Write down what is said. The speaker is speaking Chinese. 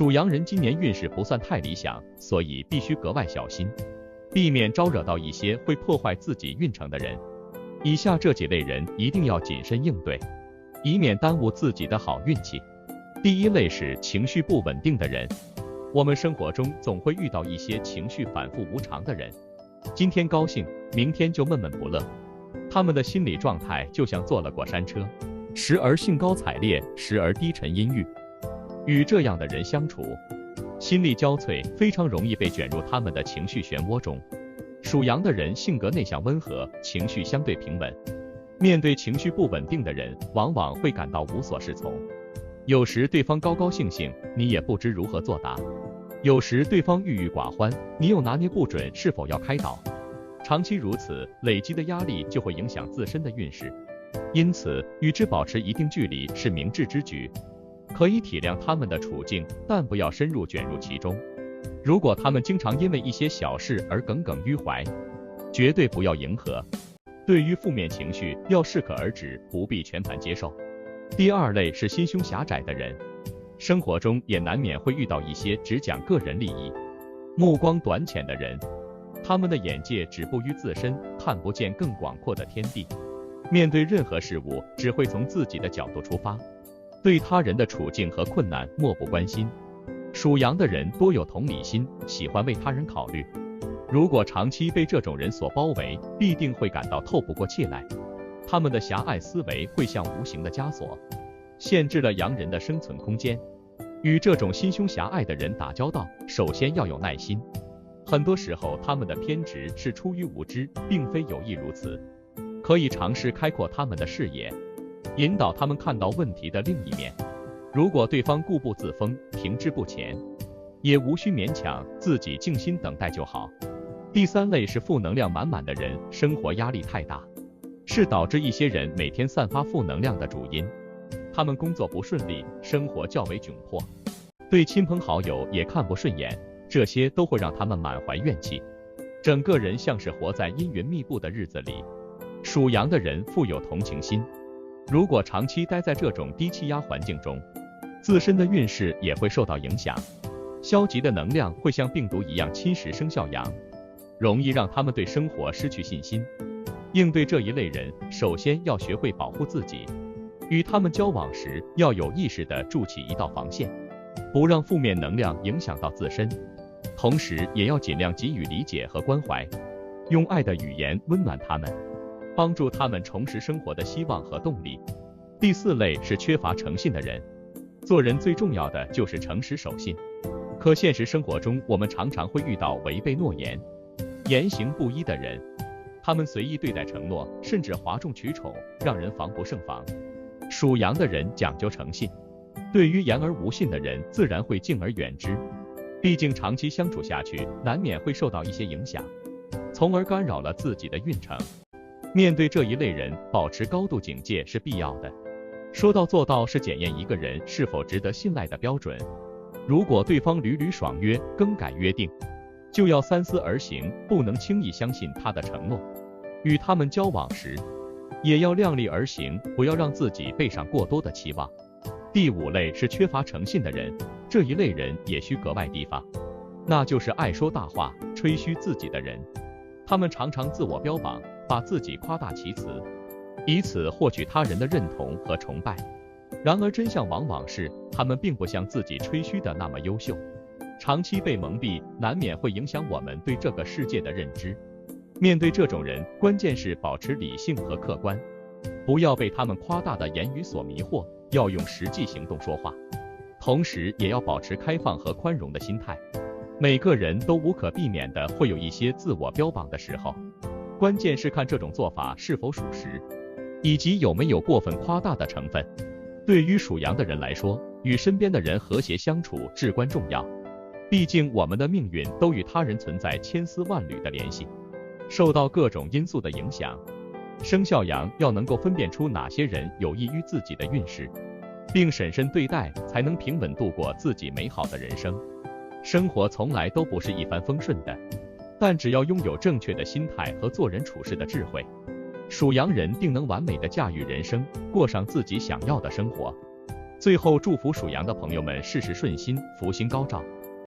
属羊人今年运势不算太理想，所以必须格外小心，避免招惹到一些会破坏自己运程的人。以下这几类人一定要谨慎应对，以免耽误自己的好运气。第一类是情绪不稳定的人。我们生活中总会遇到一些情绪反复无常的人，今天高兴，明天就闷闷不乐。他们的心理状态就像坐了过山车，时而兴高采烈，时而低沉阴郁。与这样的人相处，心力交瘁，非常容易被卷入他们的情绪漩涡中。属羊的人性格内向温和，情绪相对平稳，面对情绪不稳定的人，往往会感到无所适从。有时对方高高兴兴，你也不知如何作答；有时对方郁郁寡欢，你又拿捏不准是否要开导。长期如此，累积的压力就会影响自身的运势，因此与之保持一定距离是明智之举。可以体谅他们的处境，但不要深入卷入其中。如果他们经常因为一些小事而耿耿于怀，绝对不要迎合。对于负面情绪要适可而止，不必全盘接受。第二类是心胸狭窄的人，生活中也难免会遇到一些只讲个人利益、目光短浅的人，他们的眼界止步于自身，看不见更广阔的天地，面对任何事物只会从自己的角度出发，对他人的处境和困难漠不关心。属羊的人多有同理心，喜欢为他人考虑，如果长期被这种人所包围，必定会感到透不过气来。他们的狭隘思维会像无形的枷锁，限制了羊人的生存空间。与这种心胸狭隘的人打交道，首先要有耐心。很多时候他们的偏执是出于无知，并非有意如此。可以尝试开阔他们的视野，引导他们看到问题的另一面。如果对方固步自封，停滞不前，也无需勉强，自己静心等待就好。第三类是负能量满满的人，生活压力太大，是导致一些人每天散发负能量的主因。他们工作不顺利，生活较为窘迫，对亲朋好友也看不顺眼，这些都会让他们满怀怨气，整个人像是活在阴云密布的日子里。属羊的人富有同情心，如果长期待在这种低气压环境中，自身的运势也会受到影响，消极的能量会像病毒一样侵蚀生肖羊，容易让他们对生活失去信心。应对这一类人，首先要学会保护自己，与他们交往时要有意识地筑起一道防线，不让负面能量影响到自身，同时也要尽量给予理解和关怀，用爱的语言温暖他们，帮助他们重拾生活的希望和动力。第四类是缺乏诚信的人，做人最重要的就是诚实守信，可现实生活中我们常常会遇到违背诺言、言行不一的人，他们随意对待承诺，甚至哗众取宠，让人防不胜防。属羊的人讲究诚信，对于言而无信的人自然会敬而远之，毕竟长期相处下去，难免会受到一些影响，从而干扰了自己的运程。面对这一类人，保持高度警戒是必要的。说到做到是检验一个人是否值得信赖的标准。如果对方屡屡爽约、更改约定，就要三思而行，不能轻易相信他的承诺。与他们交往时，也要量力而行，不要让自己背上过多的期望。第五类是缺乏诚信的人，这一类人也需格外提防，那就是爱说大话、吹嘘自己的人。他们常常自我标榜，把自己夸大其词，以此获取他人的认同和崇拜。然而真相往往是，他们并不像自己吹嘘的那么优秀。长期被蒙蔽，难免会影响我们对这个世界的认知。面对这种人，关键是保持理性和客观，不要被他们夸大的言语所迷惑，要用实际行动说话。同时也要保持开放和宽容的心态。每个人都无可避免的会有一些自我标榜的时候，关键是看这种做法是否属实，以及有没有过分夸大的成分。对于属羊的人来说，与身边的人和谐相处至关重要，毕竟我们的命运都与他人存在千丝万缕的联系，受到各种因素的影响。生肖羊要能够分辨出哪些人有益于自己的运势，并审慎对待，才能平稳度过自己美好的人生。生活从来都不是一帆风顺的，但只要拥有正确的心态和做人处事的智慧，属羊人定能完美的驾驭人生，过上自己想要的生活。最后祝福属羊的朋友们事事顺心，福星高照。